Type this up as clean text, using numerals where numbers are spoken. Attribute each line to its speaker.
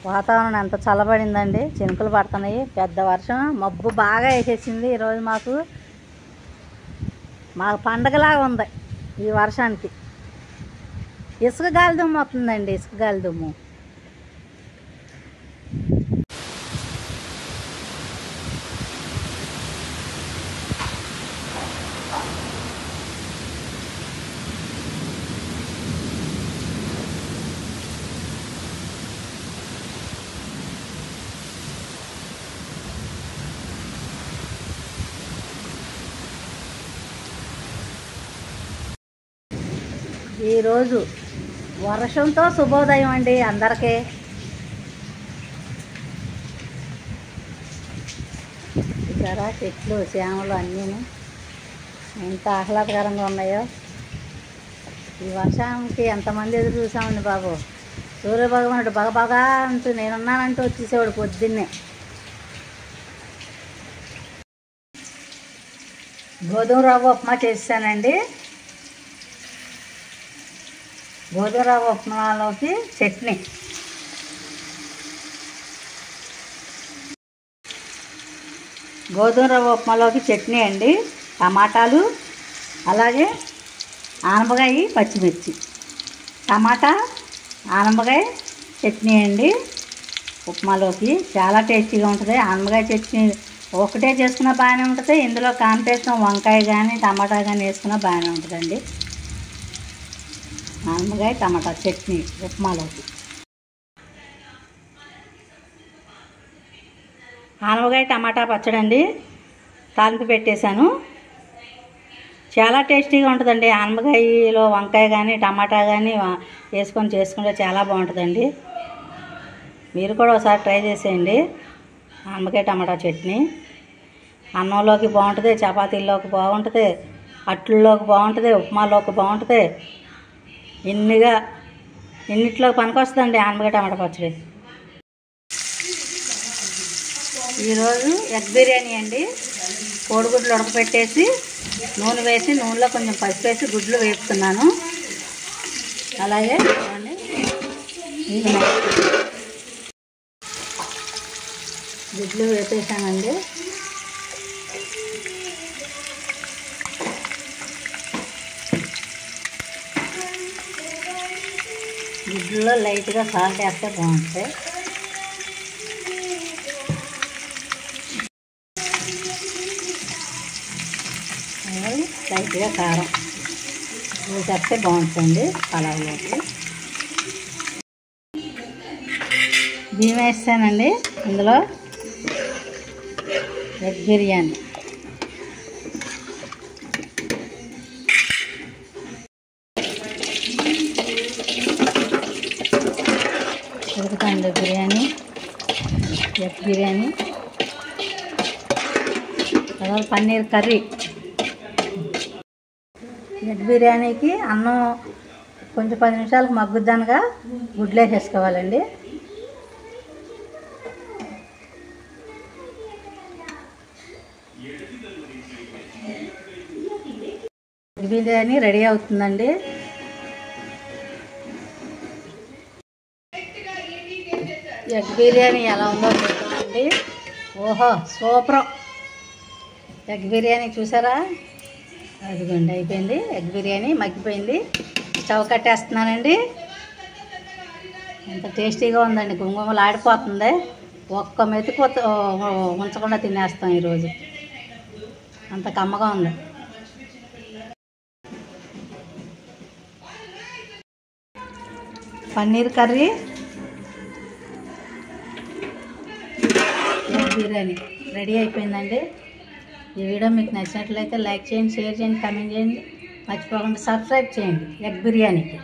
Speaker 1: వాతావరణం ఎంత చల్లబడిందండి, చినుకులు పడుతున్నాయి. పెద్ద వర్షం మబ్బు బాగా వేసేసింది. ఈరోజు మాకు పండగలాగా ఉంది ఈ వర్షానికి. ఇసుక గాలి దుమ్ము వస్తుందండి, ఇసుక గాలి దుమ్ము. ఈరోజు వర్షంతో శుభోదయం అండి అందరికీ. చూసారా చెట్లు చేమలు అన్నీ ఎంత ఆహ్లాదకరంగా ఉన్నాయో. ఈ వర్షానికి ఎంతమంది ఎదురు చూసామండి బాబు. సూర్యభగవానుడు బగబగా అంటూ నేనున్నానంటూ వచ్చేసేవాడు పొద్దున్నే. గోధుమ రవ్వ ఉప్మా చేసానండి. గోధుమ రవ్వ ఉప్మాలోకి చట్నీ. గోధుమ రవ్వ ఉప్మాలోకి చట్నీ అండి. టమాటాలు, అలాగే ఆనపకాయ, పచ్చిమిర్చి, టమాటా, ఆనపకాయ చట్నీ అండి. ఉప్మాలోకి చాలా టేస్టీగా ఉంటుంది. ఆనపకాయ చట్నీ ఒకటే చేసుకున్నా బాగానే ఉంటుంది. ఇందులో కాంబినేషన్ వంకాయ కానీ టమాటా కానీ వేసుకున్నా బాగానే ఉంటుందండి. ఆనపకాయ టమాటా చట్నీ ఉప్మాలోకి. ఆనపకాయ టమాటా పచ్చడి అండి, తాలింపు పెట్టేశాను. చాలా టేస్టీగా ఉంటుందండి. ఆనపకాయలో వంకాయ కానీ టమాటా కానీ వేసుకొని చేసుకుంటే చాలా బాగుంటుందండి. మీరు కూడా ఒకసారి ట్రై చేసేయండి. ఆనపకాయ టమాటా చట్నీ అన్నంలోకి బాగుంటుంది, చపాతీల్లోకి బాగుంటుంది, అట్లలోకి బాగుంటుంది, ఉప్మాలోకి బాగుంటుంది. ఇన్నిట్లో పనికొస్తుందండి ఆనపకాయ టమాటా పచ్చడి. ఈరోజు ఎగ్ బిర్యానీ అండి. కోడిగుడ్లు ఉడకపెట్టేసి నూనె వేసి, నూనెలో కొంచెం పసుపు వేసి గుడ్లు వేపుతున్నాను. అలాగే గుడ్లు వేపేసానండి. గుడ్లలో లైట్గా సాల్ట్ వేస్తే బాగుంటాయి. లైట్గా కారం వేసేస్తే బాగుంటుంది పలావ్లోకి. బియ్యం వేస్తానండి. ఇందులో ఎగ్ బిర్యానీ. ఉడుకుతుంది బిర్యానీ, ఎగ్ బిర్యానీ. తర్వాత పన్నీర్ కర్రీ. ఎగ్ బిర్యానీకి అన్నం కొంచెం 10 నిమిషాలకు మగ్గుద్దనగా గుడ్లు వేసేసుకోవాలండి. ఎగ్ బిర్యానీ రెడీ అవుతుందండి. ఎగ్ బిర్యానీ ఎలా ఉందో చూద్దామండి. ఓహో సూపర్! ఎగ్ బిర్యానీ చూసారా? అదిగోండి అయిపోయింది. ఎగ్ బిర్యానీ మగ్గిపోయింది. స్టవ్ కట్టేస్తున్నానండి. ఎంత టేస్టీగా ఉందండి, గుమగుమలు ఆడిపోతుంది. ఒక్క మెతుకు ఉంచకుండా తినేస్తాం ఈరోజు, అంత కమ్మగా ఉంది. Paneer curry, egg biryani ready అయిపోయిందండి. ఈ వీడియో మీకు నచ్చినట్లయితే లైక్ చేయండి, షేర్ చేయండి, కామెంట్ చేయండి. మర్చిపోకుండా సబ్స్క్రైబ్ చేయండి ఎగ్ బిర్యానీకి.